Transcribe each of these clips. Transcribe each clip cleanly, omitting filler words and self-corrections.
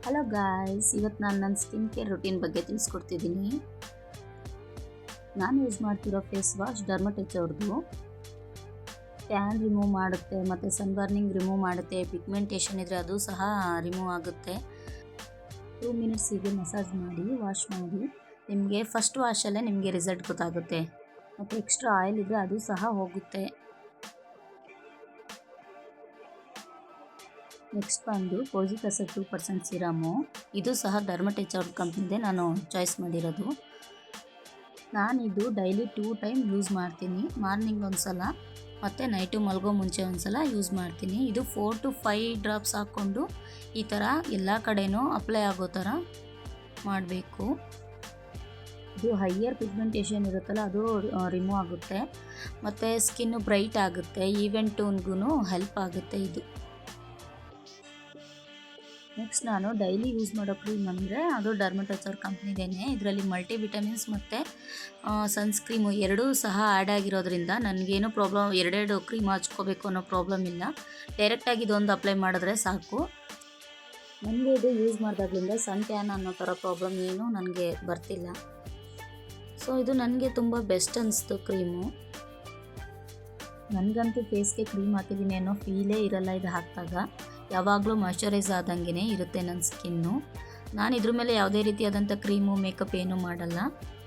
Hello guys, ಇವತ್ತು ನಾನು ನನ್ನ ಸ್ಕಿನ್ ಕೇರ್ ರುಟೀನ್ ಬಗ್ಗೆ ತಿಳಿಸ್ಕೊಡ್ತಿದ್ದೀನಿ. ನಾನು ಯೂಸ್ ಮಾಡ್ತಿರೋ ಫೇಸ್ ವಾಶ್ ಡರ್ಮಟೆಚ್ ಅವ್ರದ್ದು. ಟ್ಯಾನ್ ರಿಮೂವ್ ಮಾಡುತ್ತೆ ಮತ್ತು ಸನ್ಬರ್ನಿಂಗ್ ರಿಮೂವ್ ಮಾಡುತ್ತೆ. ಪಿಗ್ಮೆಂಟೇಷನ್ ಇದ್ದರೆ ಅದು ಸಹ ರಿಮೂವ್ ಆಗುತ್ತೆ. 2 ಮಿನಿಟ್ಸ್ ಹೀಗೆ ಮಸಾಜ್ ಮಾಡಿ ವಾಶ್ ಮಾಡಿ. ನಿಮಗೆ ಫಸ್ಟ್ ವಾಶಲ್ಲೇ ನಿಮಗೆ ರಿಸಲ್ಟ್ ಗೊತ್ತಾಗುತ್ತೆ. ಮತ್ತು ಎಕ್ಸ್ಟ್ರಾ ಆಯಿಲ್ ಇದ್ದರೆ ಅದು ಸಹ ಹೋಗುತ್ತೆ. ನೆಕ್ಸ್ಟ್ ಬಂದು ಪೋಸಿಕ್ ಅಸಿಡ್ 2% ಸಿರಮು. ಇದು ಸಹ ಡರ್ಮಟೆಚ್ ಅವ್ರ ಕಂಪ್ನಿದೆ ನಾನು ಚಾಯ್ಸ್ ಮಾಡಿರೋದು. ನಾನಿದು ಡೈಲಿ 2 ಟೈಮ್ ಯೂಸ್ ಮಾಡ್ತೀನಿ. ಮಾರ್ನಿಂಗ್ ಒಂದು ಸಲ ಮತ್ತು ನೈಟು ಮಲಗೋ ಮುಂಚೆ ಒಂದು ಸಲ ಯೂಸ್ ಮಾಡ್ತೀನಿ. ಇದು 4 to 5 ಡ್ರಾಪ್ಸ್ ಹಾಕ್ಕೊಂಡು ಈ ಥರ ಎಲ್ಲ ಕಡೆನೂ ಅಪ್ಲೈ ಆಗೋ ಥರ ಮಾಡಬೇಕು. ಇದು ಹೈಯರ್ ಪಿಗ್ಮೆಂಟೇಷನ್ ಇರುತ್ತಲ್ಲ ಅದು ರಿಮೂವ್ ಆಗುತ್ತೆ ಮತ್ತು ಸ್ಕಿನ್ನು ಬ್ರೈಟ್ ಆಗುತ್ತೆ. ಈವೆನ್ ಟೋನ್ಗೂ ಹೆಲ್ಪ್ ಆಗುತ್ತೆ ಇದು. ನೆಕ್ಸ್ಟ್ ನಾನು ಡೈಲಿ ಯೂಸ್ ಮಾಡೋ ಕ್ರೀಮ್ ಅಂದರೆ ಅದು ಡರ್ಮಟೆಚ್ ಅವ್ರ ಕಂಪ್ನಿದೇನೆ. ಇದರಲ್ಲಿ ಮಲ್ಟಿ ವಿಟಮಿನ್ಸ್ ಮತ್ತು ಸನ್ಸ್ಕ್ರೀಮು ಎರಡೂ ಸಹ ಆ್ಯಡ್ ಆಗಿರೋದ್ರಿಂದ ನನಗೇನು ಪ್ರಾಬ್ಲಮ್ ಎರಡೆರಡು ಕ್ರೀಮ್ ಹಚ್ಕೋಬೇಕು ಅನ್ನೋ ಪ್ರಾಬ್ಲಮ್ ಇಲ್ಲ. ಡೈರೆಕ್ಟಾಗಿ ಇದೊಂದು ಅಪ್ಲೈ ಮಾಡಿದ್ರೆ ಸಾಕು. ನನಗೆ ಇದು ಯೂಸ್ ಮಾಡಿದಾಗಲಿಂದ ಸನ್ ಟ್ಯಾನ್ ಅನ್ನೋ ಥರ ಪ್ರಾಬ್ಲಮ್ ಏನು ನನಗೆ ಬರ್ತಿಲ್ಲ. ಸೊ ಇದು ನನಗೆ ತುಂಬ ಬೆಸ್ಟ್ ಅನಿಸ್ತು ಕ್ರೀಮು. ನನಗಂತೂ ಫೇಸ್ಗೆ ಕ್ರೀಮ್ ಹಾಕಿದ್ದೀನಿ ಅನ್ನೋ ಫೀಲೇ ಇರಲ್ಲ ಇದು ಹಾಕಿದಾಗ. ಯಾವಾಗಲೂ ಮಾಯ್ಶ್ಚರೈಸ್ ಆದಂಗೆ ಇರುತ್ತೆ ನನ್ನ ಸ್ಕಿನ್ನು. ನಾನು ಇದ್ರ ಮೇಲೆ ಯಾವುದೇ ರೀತಿಯಾದಂಥ ಕ್ರೀಮು ಮೇಕಪ್ ಏನೂ ಮಾಡಲ್ಲ.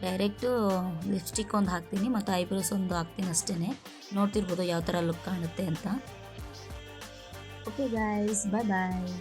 ಡೈರೆಕ್ಟು ಲಿಪ್ಸ್ಟಿಕ್ ಒಂದು ಹಾಕ್ತೀನಿ ಮತ್ತು ಐಬ್ರೋಸ್ ಒಂದು ಹಾಕ್ತೀನಿ ಅಷ್ಟೇ. ನೋಡ್ತಿರ್ಬೋದು ಯಾವ ಥರ ಲುಕ್ ಕಾಣುತ್ತೆ ಅಂತ. ಓಕೆ ಗಾಯ್ಸ್, ಬಾಯ್ ಬಾಯ್.